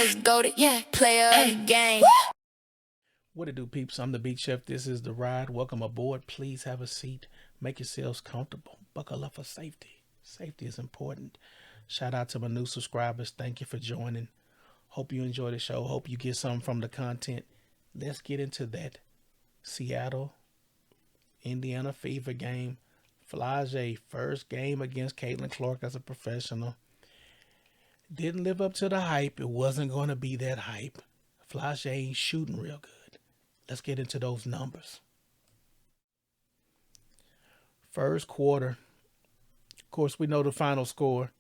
Players goated, yeah, player of the game. What it do, peeps? I'm the Beat Chef. This is The Ride. Welcome aboard. Please have a seat. Make yourselves comfortable. Buckle up for safety. Safety is important. Shout out to my new subscribers. Thank you for joining. Hope you enjoy the show. Hope you get something from the content. Let's get into that Seattle, Indiana Fever game. Flage first game against Caitlin Clark as a professional. Didn't live up to the hype. It wasn't going to be that hype. Flage ain't shooting real good. Let's get into those numbers. First quarter. Of course, we know the final score,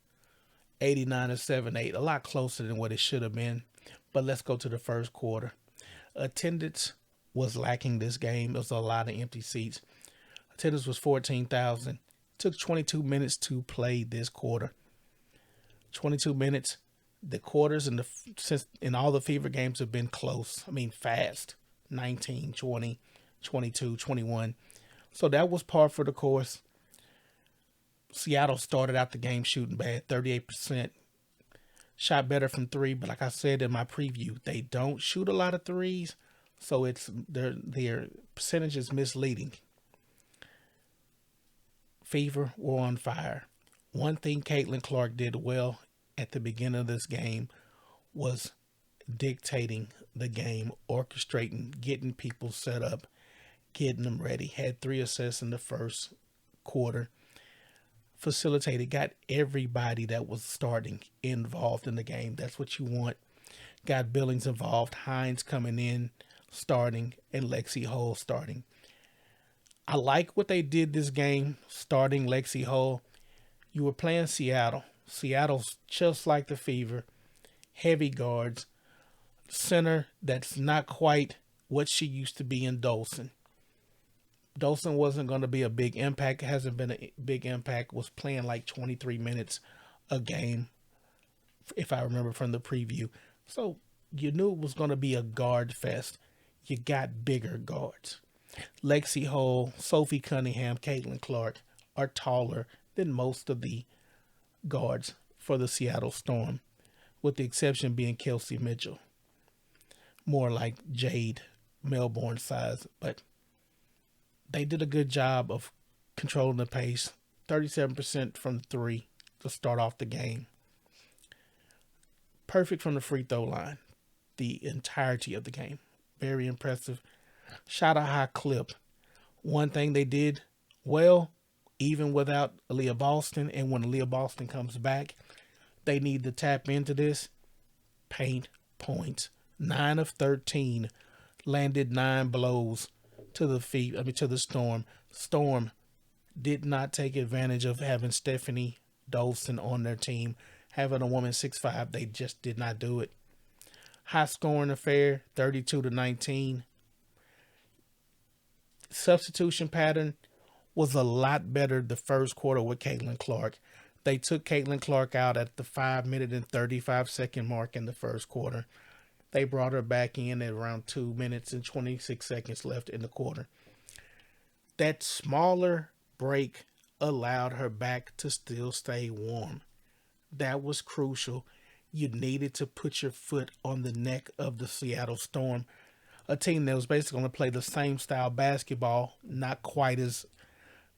89-78. A lot closer than what it should have been. But let's go to the first quarter. Attendance was lacking this game. There was a lot of empty seats. Attendance was 14,000. Took 22 minutes to play this quarter. 22 minutes. The quarters in all the Fever games have been close. I mean, fast. 19, 20, 22, 21. So that was par for the course. Seattle started out the game shooting bad, 38%. Shot better from three, but like I said in my preview, they don't shoot a lot of threes, so their percentage is misleading. Fever were on fire. One thing Caitlin Clark did well at the beginning of this game was dictating the game, orchestrating, getting people set up, getting them ready. Had 3 assists in the first quarter. Facilitated, got everybody that was starting involved in the game. That's what you want. Got Billings involved, Hines coming in, starting, and Lexi Hull starting. I like what they did this game, starting Lexi Hull. You were playing Seattle. Seattle's just like the Fever. Heavy guards. Center that's not quite what she used to be in Dolson. Dolson wasn't going to be a big impact. It hasn't been a big impact. Was playing like 23 minutes a game, if I remember from the preview. So you knew it was going to be a guard fest. You got bigger guards. Lexi Hull, Sophie Cunningham, Caitlin Clark are taller than most of the guards for the Seattle Storm, with the exception being Kelsey Mitchell. More like Jade Melbourne size, but they did a good job of controlling the pace. 37% from the three to start off the game. Perfect from the free throw line the entirety of the game. Very impressive. Shot a high clip. One thing they did well, even without Aaliyah Boston, and when Aaliyah Boston comes back, they need to tap into this. Paint points. 9 of 13. Landed 9 blows to the Storm. Storm did not take advantage of having Stephanie Dolson on their team. Having a woman 6'5", they just did not do it. High scoring affair, 32-19. Substitution pattern was a lot better the first quarter with Caitlin Clark. They took Caitlin Clark out at the 5-minute and 35-second mark in the first quarter. They brought her back in at around 2 minutes and 26 seconds left in the quarter. That smaller break allowed her back to still stay warm. That was crucial. You needed to put your foot on the neck of the Seattle Storm, a team that was basically going to play the same style basketball, not quite as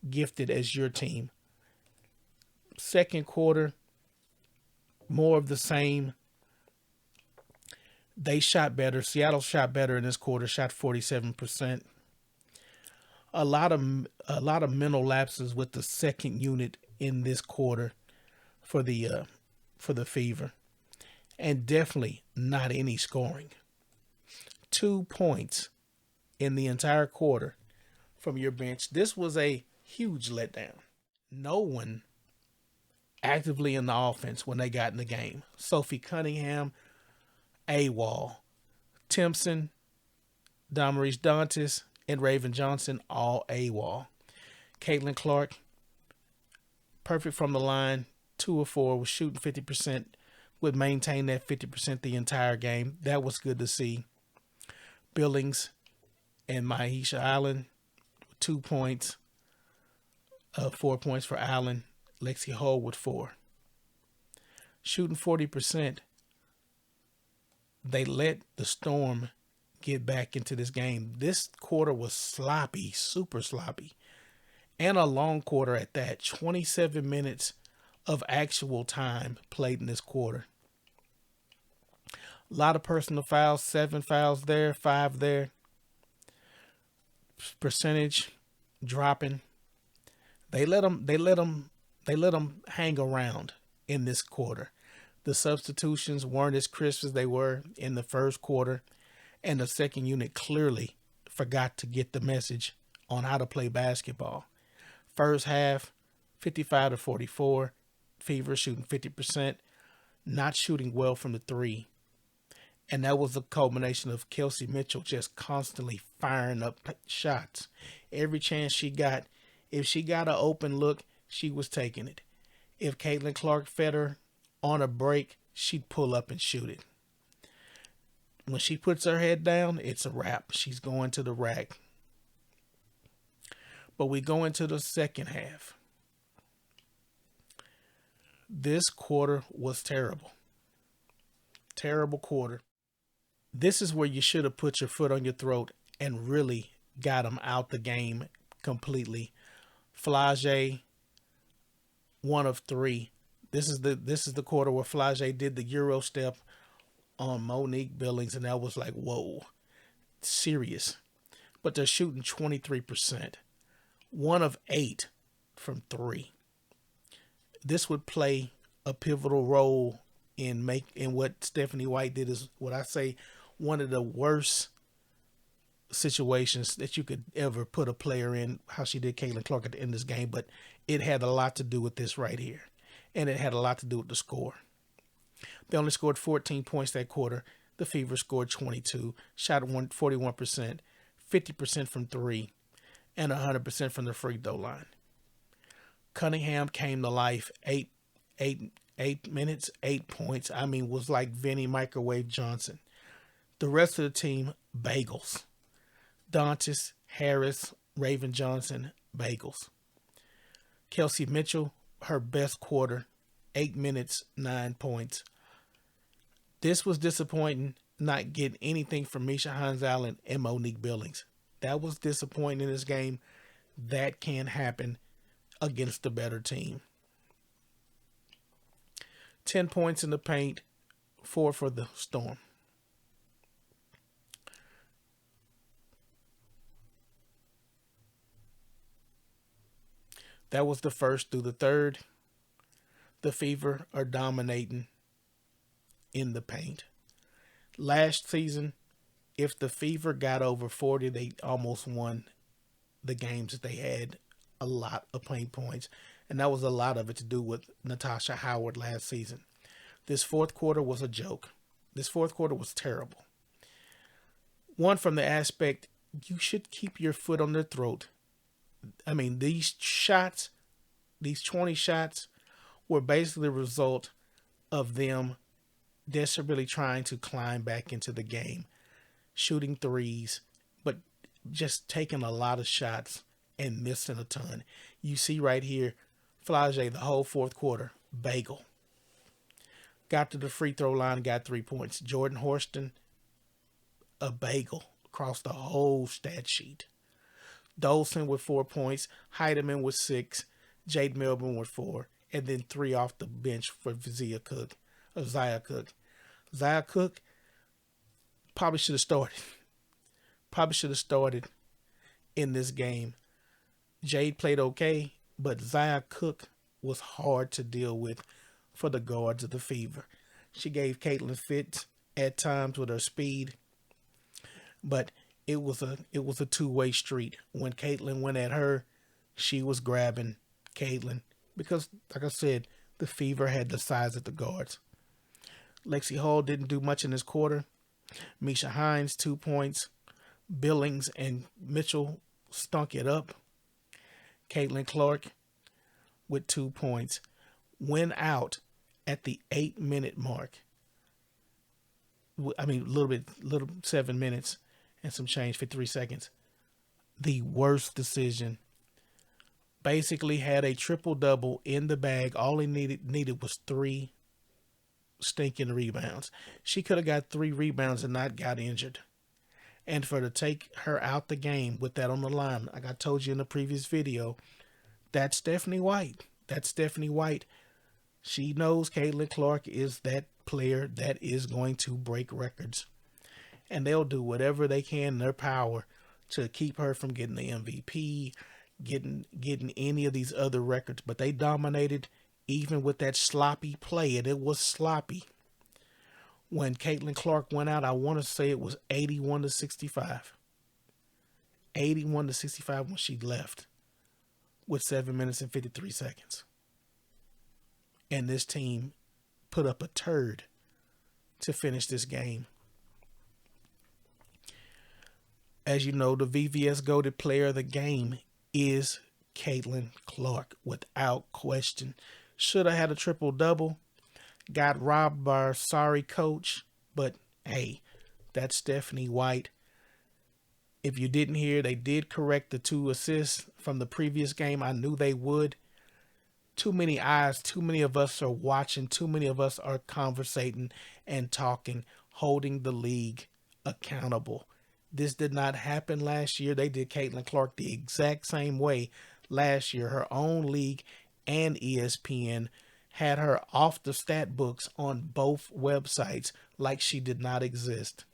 gifted as your team. Second quarter, more of the same. They shot better. Seattle shot better in this quarter, shot 47%. A lot of mental lapses with the second unit in this quarter for the Fever. And definitely not any scoring. 2 points in the entire quarter from your bench. This was a huge letdown. No one actively in the offense when they got in the game. Sophie Cunningham, AWOL. Timpson, Damaris Dantas, and Raven Johnson, all AWOL. Caitlin Clark, perfect from the line, 2 of 4, was shooting 50%, would maintain that 50% the entire game. That was good to see. Billings and Maisha Allen, 2 points, 4 points for Allen. Lexi Hull with 4. Shooting 40%. They let the Storm get back into this game. This quarter was sloppy, super sloppy, and a long quarter at that. 27 minutes of actual time played in this quarter. A lot of personal fouls, 7 fouls there, 5 there. Percentage dropping. They let them. They let them hang around in this quarter. The substitutions weren't as crisp as they were in the first quarter, and the second unit clearly forgot to get the message on how to play basketball. First half, 55-44, Fever shooting 50%, not shooting well from the three. And that was a culmination of Kelsey Mitchell just constantly firing up shots. Every chance she got, if she got an open look, she was taking it. If Caitlin Clark fed her on a break, she'd pull up and shoot it. When she puts her head down, it's a wrap. She's going to the rack. But we go into the second half. This quarter was terrible. Terrible quarter. This is where you should have put your foot on your throat and really got them out the game completely. Flage, 1 of 3. This is the quarter where Flage did the Euro step on Monique Billings, and that was like, whoa, serious. But they're shooting 23%. 1 of 8 from 3. This would play a pivotal role in what Stephanie White did is what I say one of the worst situations that you could ever put a player in, how she did Caitlin Clark at the end of this game, but it had a lot to do with this right here. And it had a lot to do with the score. They only scored 14 points that quarter. The Fever scored 22, shot 41%, 50% from 3, and 100% from the free throw line. Cunningham came to life, 8 minutes, 8 points. I mean, was like Vinny Microwave Johnson. The rest of the team, bagels. Dantis, Harris, Raven Johnson, bagels. Kelsey Mitchell, her best quarter, 8 minutes, 9 points. This was disappointing, not getting anything from Misha Hines-Allen and Monique Billings. That was disappointing in this game. That can happen against a better team. 10 points in the paint, 4 for the Storm. That was the first through the third. The Fever are dominating in the paint. Last season, if the Fever got over 40, they almost won the games that they had a lot of paint points. And that was a lot of it to do with Natasha Howard last season. This fourth quarter was a joke. This fourth quarter was terrible. One, from the aspect, you should keep your foot on their throat. I mean, these shots, these 20 shots, were basically a result of them desperately trying to climb back into the game, shooting threes, but just taking a lot of shots and missing a ton. You see right here, Flage, the whole fourth quarter, bagel. Got to the free throw line, got 3 points. Jordan Horston, a bagel across the whole stat sheet. Dolson with 4 points, Heidemann with 6, Jade Melbourne with 4, and then 3 off the bench for Zia Cook. Zia Cook probably should have started. Probably should have started in this game. Jade played okay, but Zia Cook was hard to deal with for the guards of the Fever. She gave Caitlin fits at times with her speed, but it was a two-way street. When Caitlin went at her, she was grabbing Caitlin because, like I said, the Fever had the size of the guards. Lexi Hall didn't do much in this quarter. Misha Hines, 2 points. Billings and Mitchell stunk it up. Caitlin Clark with 2 points. Went out at the 8-minute mark. I mean, little 7 minutes and some change, 53 seconds. The worst decision. Basically had a triple-double in the bag. All he needed was 3 stinking rebounds. She could have got 3 rebounds and not got injured. And for to take her out the game with that on the line, like I told you in the previous video, that's Stephanie White. That's Stephanie White. She knows Caitlin Clark is that player that is going to break records. And they'll do whatever they can in their power to keep her from getting the MVP, getting any of these other records. But they dominated even with that sloppy play, and it was sloppy. When Caitlin Clark went out, I want to say it was 81-65. 81-65 when she left with 7 minutes and 53 seconds. And this team put up a turd to finish this game. As you know, the VVS Goated Player of the Game is Caitlin Clark, without question. Should have had a triple-double. Got robbed by our sorry coach. But, hey, that's Stephanie White. If you didn't hear, they did correct the 2 assists from the previous game. I knew they would. Too many eyes, too many of us are watching, too many of us are conversating and talking, holding the league accountable. This did not happen last year. They did Caitlin Clark the exact same way last year. Her own league and ESPN had her off the stat books on both websites like she did not exist,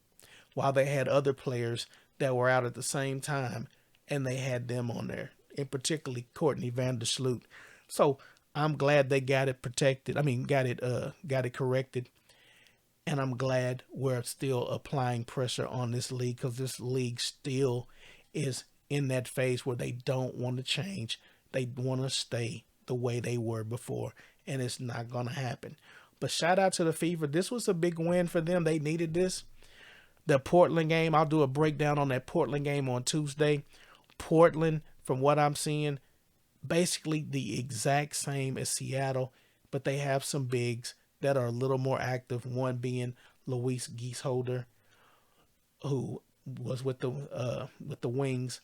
while they had other players that were out at the same time and they had them on there, and particularly Courtney Vandersloot. So I'm glad they got it protected. Got it corrected. And I'm glad we're still applying pressure on this league, because this league still is in that phase where they don't want to change. They want to stay the way they were before, and it's not going to happen. But shout out to the Fever. This was a big win for them. They needed this. The Portland game, I'll do a breakdown on that Portland game on Tuesday. Portland, from what I'm seeing, basically the exact same as Seattle, but they have some bigs that are a little more active. One being Louise Geisholder, who was with the Wings.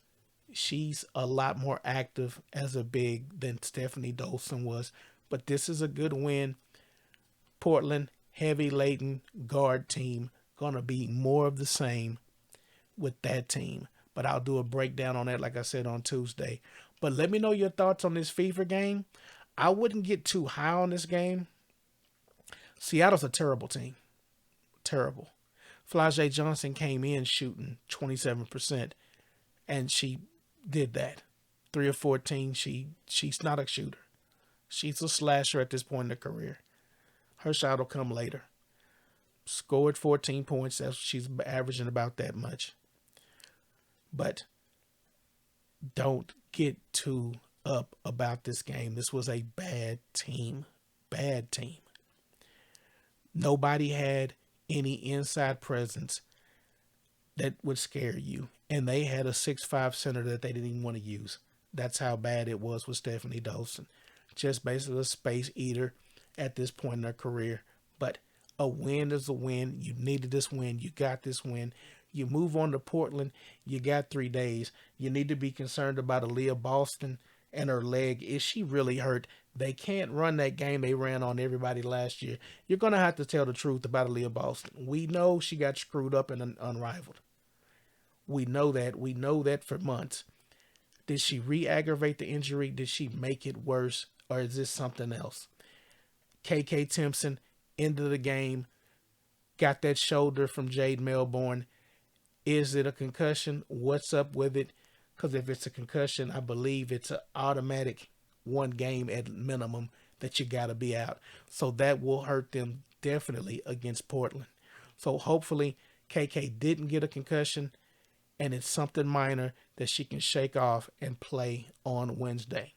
She's a lot more active as a big than Stephanie Dolson was. But this is a good win. Portland, heavy laden guard team, gonna be more of the same with that team. But I'll do a breakdown on that, like I said, on Tuesday. But let me know your thoughts on this Fever game. I wouldn't get too high on this game. Seattle's a terrible team. Terrible. Flau'jae Johnson came in shooting 27%, and she did that. 3 of 14. She's not a shooter. She's a slasher at this point in her career. Her shot will come later. Scored 14 points. She's averaging about that much. But don't get too up about this game. This was a bad team. Bad team. Nobody had any inside presence that would scare you. And they had a 6'5" center that they didn't even want to use. That's how bad it was with Stephanie Dolson. Just basically a space eater at this point in her career. But a win is a win. You needed this win. You got this win. You move on to Portland. You got 3 days. You need to be concerned about Aaliyah Boston and her leg. Is she really hurt? They can't run that game they ran on everybody last year. You're going to have to tell the truth about Aaliyah Boston. We know she got screwed up and unrivaled. We know that. We know that for months. Did she re-aggravate the injury? Did she make it worse? Or is this something else? KK Timpson, end of the game, got that shoulder from Jade Melbourne. Is it a concussion? What's up with it? Because if it's a concussion, I believe it's an automatic 1 game at minimum that you got to be out. So that will hurt them definitely against Portland. So hopefully KK didn't get a concussion and it's something minor that she can shake off and play on Wednesday.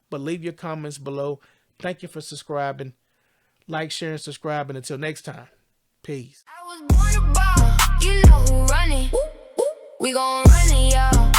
But leave your comments below. Thank you for subscribing. Like, share, and subscribe. And until next time, peace. I was born to ball, you know who run it. We gon' run it, y'all.